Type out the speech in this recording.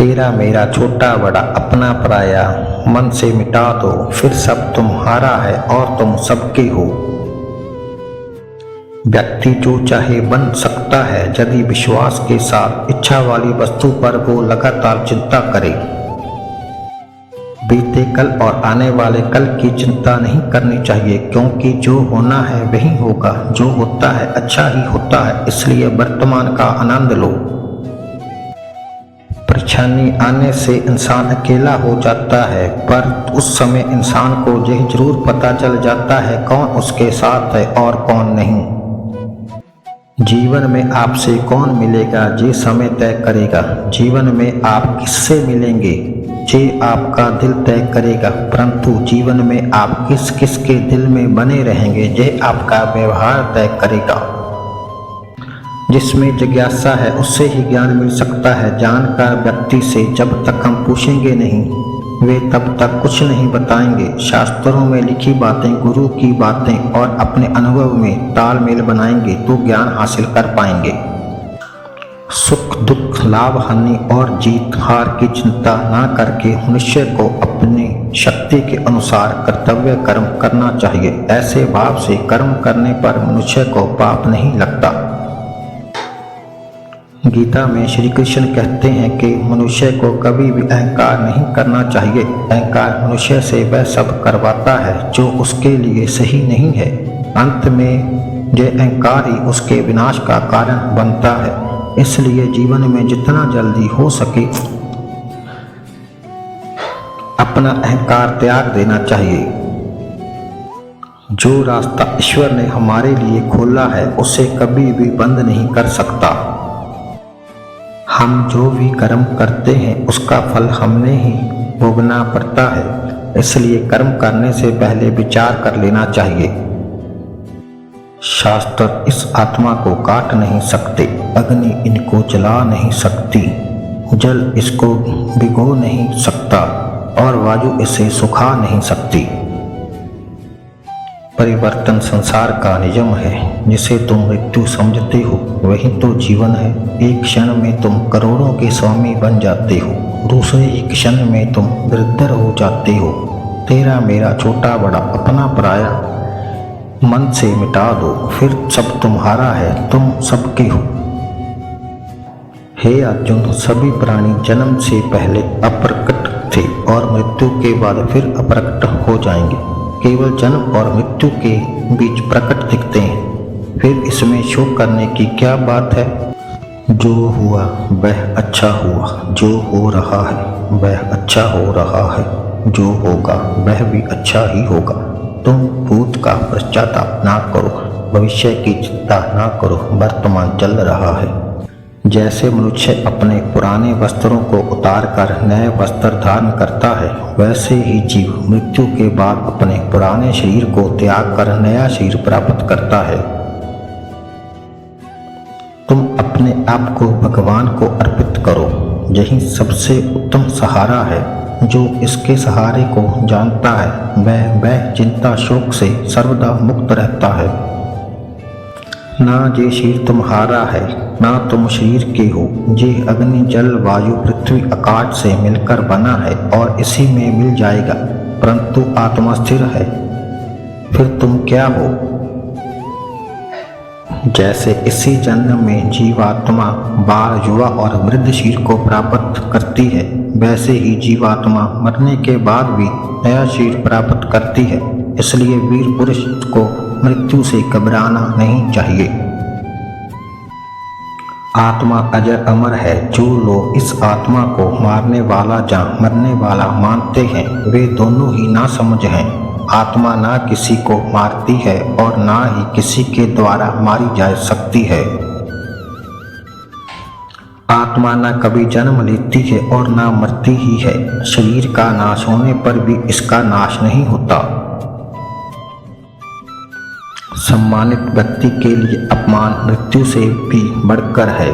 तेरा मेरा छोटा बड़ा अपना पराया मन से मिटा दो, फिर सब तुम्हारा है और तुम सबके हो। व्यक्ति जो चाहे बन सकता है यदि विश्वास के साथ इच्छा वाली वस्तु पर वो लगातार चिंता करे। बीते कल और आने वाले कल की चिंता नहीं करनी चाहिए, क्योंकि जो होना है वही होगा। जो होता है अच्छा ही होता है, इसलिए वर्तमान का आनंद लो। परेशानी आने से इंसान अकेला हो जाता है, पर उस समय इंसान को यह जरूर पता चल जाता है कौन उसके साथ है और कौन नहीं। जीवन में आपसे कौन मिलेगा ये समय तय करेगा। जीवन में आप किससे मिलेंगे ये आपका दिल तय करेगा, परंतु जीवन में आप किस किस के दिल में बने रहेंगे ये आपका व्यवहार तय करेगा। जिसमें जिज्ञासा है उससे ही ज्ञान मिल सकता है। जानकार व्यक्ति से जब तक हम पूछेंगे नहीं वे तब तक कुछ नहीं बताएंगे। शास्त्रों में लिखी बातें, गुरु की बातें और अपने अनुभव में तालमेल बनाएंगे तो ज्ञान हासिल कर पाएंगे। सुख दुख, लाभ हानि और जीत हार की चिंता ना करके मनुष्य को अपनी शक्ति के अनुसार कर्तव्य कर्म करना चाहिए। ऐसे भाव से कर्म करने पर मनुष्य को पाप नहीं लगता। गीता में श्री कृष्ण कहते हैं कि मनुष्य को कभी भी अहंकार नहीं करना चाहिए। अहंकार मनुष्य से वह सब करवाता है जो उसके लिए सही नहीं है। अंत में यह अहंकार ही उसके विनाश का कारण बनता है। इसलिए जीवन में जितना जल्दी हो सके अपना अहंकार त्याग देना चाहिए। जो रास्ता ईश्वर ने हमारे लिए खोला है उसे कभी भी बंद नहीं कर सकता। हम जो भी कर्म करते हैं उसका फल हमने ही भोगना पड़ता है, इसलिए कर्म करने से पहले विचार कर लेना चाहिए। शास्त्र इस आत्मा को काट नहीं सकते, अग्नि इनको जला नहीं सकती, जल इसको भिगो नहीं सकता और वायु इसे सुखा नहीं सकती। परिवर्तन संसार का नियम है। जिसे तुम मृत्यु समझते हो वही तो जीवन है। एक क्षण में तुम करोड़ों के स्वामी बन जाते हो, दूसरे ही क्षण में तुम दरिद्र हो जाते हो। तेरा मेरा छोटा बड़ा अपना पराया मन से मिटा दो, फिर सब तुम्हारा है, तुम सबके हो। हे अर्जुन, सभी प्राणी जन्म से पहले अप्रकट थे और मृत्यु के बाद फिर अप्रकट हो जाएंगे। केवल जन्म और मृत्यु के बीच प्रकट दिखते हैं, फिर इसमें शोक करने की क्या बात है। जो हुआ वह अच्छा हुआ, जो हो रहा है वह अच्छा हो रहा है, जो होगा वह भी अच्छा ही होगा। तुम भूत का पश्चाताप ना करो, भविष्य की चिंता ना करो, वर्तमान चल रहा है। जैसे मनुष्य अपने पुराने वस्त्रों को उतार कर नए वस्त्र धारण करता है, वैसे ही जीव मृत्यु के बाद अपने पुराने शरीर को त्याग कर नया शरीर प्राप्त करता है। तुम अपने आप को भगवान को अर्पित करो, यही सबसे उत्तम सहारा है। जो इसके सहारे को जानता है वह चिंता शोक से सर्वदा मुक्त रहता है। ना ये शरीर तुम्हारा है ना तुम शरीर के हो। ये अग्नि जल वायु पृथ्वी आकाश से मिलकर बना है और इसी में मिल जाएगा, परंतु आत्मा स्थिर है। फिर तुम क्या हो। जैसे इसी जन्म में जीवात्मा बाल युवा और वृद्ध शरीर को प्राप्त करती है, वैसे ही जीवात्मा मरने के बाद भी नया शरीर प्राप्त करती है। इसलिए वीर पुरुष को मृत्यु से घबराना नहीं चाहिए। आत्मा अजर अमर है। जो लोग इस आत्मा को मारने वाला या मरने वाला मानते हैं वे दोनों ही नासमझ हैं। आत्मा ना किसी को मारती है और ना ही किसी के द्वारा मारी जा सकती है। आत्मा ना कभी जन्म लेती है और ना मरती ही है। शरीर का नाश होने पर भी इसका नाश नहीं होता। सम्मानित व्यक्ति के लिए अपमान मृत्यु से भी बढ़कर है।